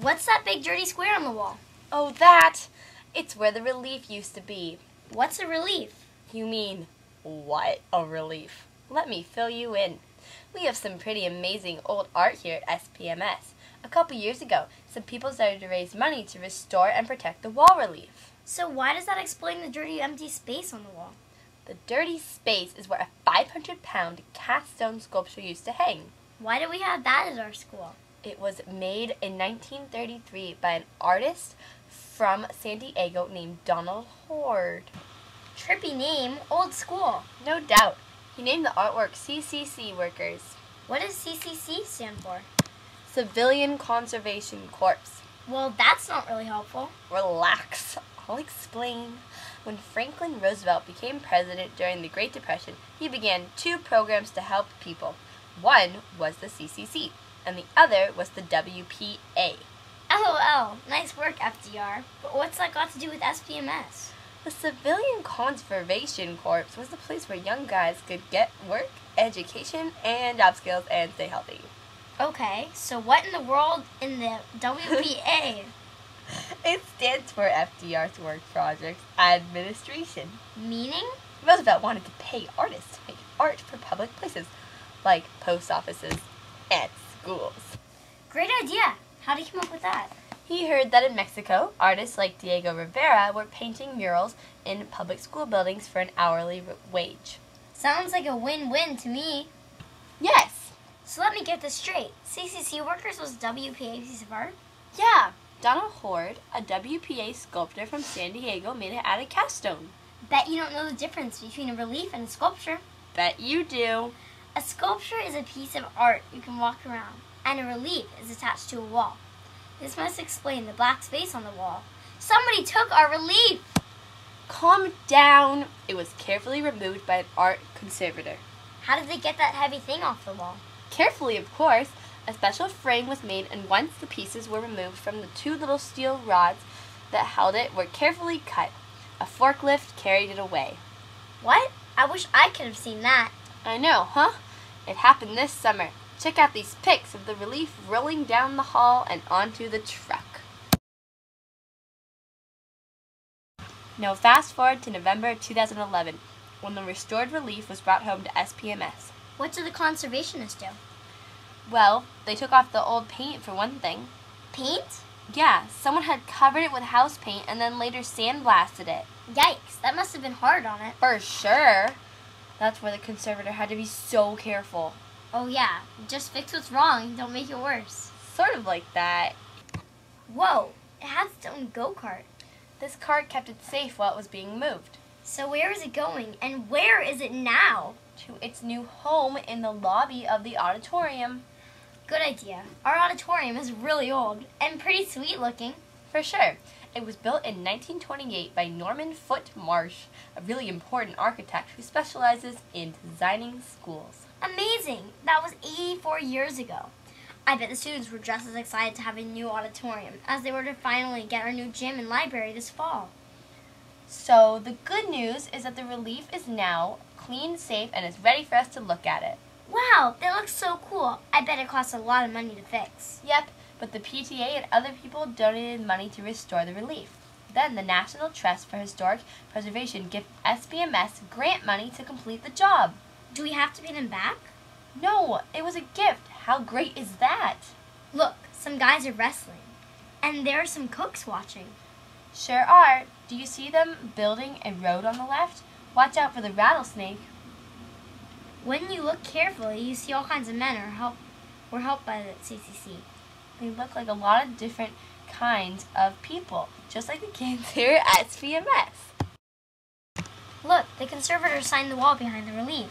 What's that big dirty square on the wall? Oh, that! It's where the relief used to be. What's a relief? You mean, what a relief? Let me fill you in. We have some pretty amazing old art here at SPMS. A couple years ago, some people started to raise money to restore and protect the wall relief. So why does that explain the dirty empty space on the wall? The dirty space is where a 500-pound cast stone sculpture used to hang. Why do we have that at our school? It was made in 1933 by an artist from San Diego named Donald Horde. Trippy name, old school. No doubt. He named the artwork CCC Workers. What does CCC stand for? Civilian Conservation Corps. Well, that's not really helpful. Relax. I'll explain. When Franklin Roosevelt became president during the Great Depression, he began 2 programs to help people. One was the CCC, and the other was the WPA. LOL. Nice work, FDR. But what's that got to do with SPMS? The Civilian Conservation Corps was the place where young guys could get work, education, and job skills and stay healthy. Okay, so what in the world in the WPA? It stands for FDR's Work Projects Administration. Meaning? Roosevelt wanted to pay artists to make art for public places, like post offices and schools. Great idea. How did he come up with that? He heard that in Mexico, artists like Diego Rivera were painting murals in public school buildings for an hourly wage. Sounds like a win-win to me. Yes. So let me get this straight. CCC Workers was WPA piece of art? Yeah. Donald Horde, a WPA sculptor from San Diego, made it out of cast stone. Bet you don't know the difference between a relief and a sculpture. Bet you do. A sculpture is a piece of art you can walk around, and a relief is attached to a wall. This must explain the black space on the wall. Somebody took our relief! Calm down. It was carefully removed by an art conservator. How did they get that heavy thing off the wall? Carefully, of course. A special frame was made, and once the pieces were removed from the 2 little steel rods that held it were carefully cut. A forklift carried it away. What? I wish I could have seen that. I know, huh? It happened this summer. Check out these pics of the relief rolling down the hall and onto the truck. Now fast forward to November 2011, when the restored relief was brought home to SPMS. What did the conservationists do? Well, they took off the old paint for one thing. Paint? Yeah, someone had covered it with house paint and then later sandblasted it. Yikes, that must have been hard on it. For sure. That's where the conservator had to be so careful. Oh yeah, just fix what's wrong, don't make it worse. Sort of like that. Whoa, it has its own go-kart. This cart kept it safe while it was being moved. So where is it going, and where is it now? To its new home in the lobby of the auditorium. Good idea. Our auditorium is really old and pretty sweet looking. For sure. It was built in 1928 by Norman Foote Marsh, a really important architect who specializes in designing schools. Amazing! That was 84 years ago. I bet the students were just as excited to have a new auditorium as they were to finally get our new gym and library this fall. So the good news is that the relief is now clean, safe, and is ready for us to look at it. Wow, that looks so cool. I bet it costs a lot of money to fix. Yep, but the PTA and other people donated money to restore the relief. Then the National Trust for Historic Preservation gave SPMS grant money to complete the job. Do we have to pay them back? No, it was a gift. How great is that? Look, some guys are wrestling. And there are some cooks watching. Sure are. Do you see them building a road on the left? Watch out for the rattlesnake. When you look carefully, you see all kinds of men were helped by the CCC. They look like a lot of different kinds of people, just like the kids here at SPMS. Look, the conservator signed the wall behind the relief.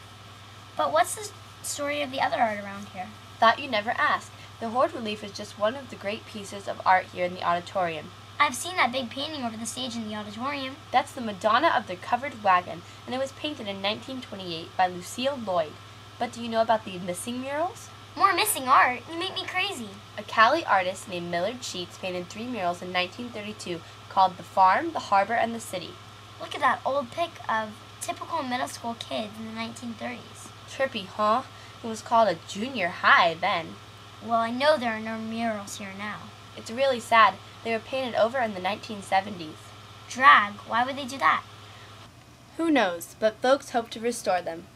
But what's the story of the other art around here? Thought you'd never ask. The Horde relief is just one of the great pieces of art here in the auditorium. I've seen that big painting over the stage in the auditorium. That's the Madonna of the Covered Wagon, and it was painted in 1928 by Lucille Lloyd. But do you know about the missing murals? More missing art? You make me crazy. A Cali artist named Millard Sheets painted 3 murals in 1932 called The Farm, the Harbor, and the City. Look at that old pic of typical middle school kids in the 1930s. Trippy, huh? It was called a junior high then. Well, I know there are no murals here now. It's really sad. They were painted over in the 1970s. Drag? Why would they do that? Who knows, but folks hope to restore them.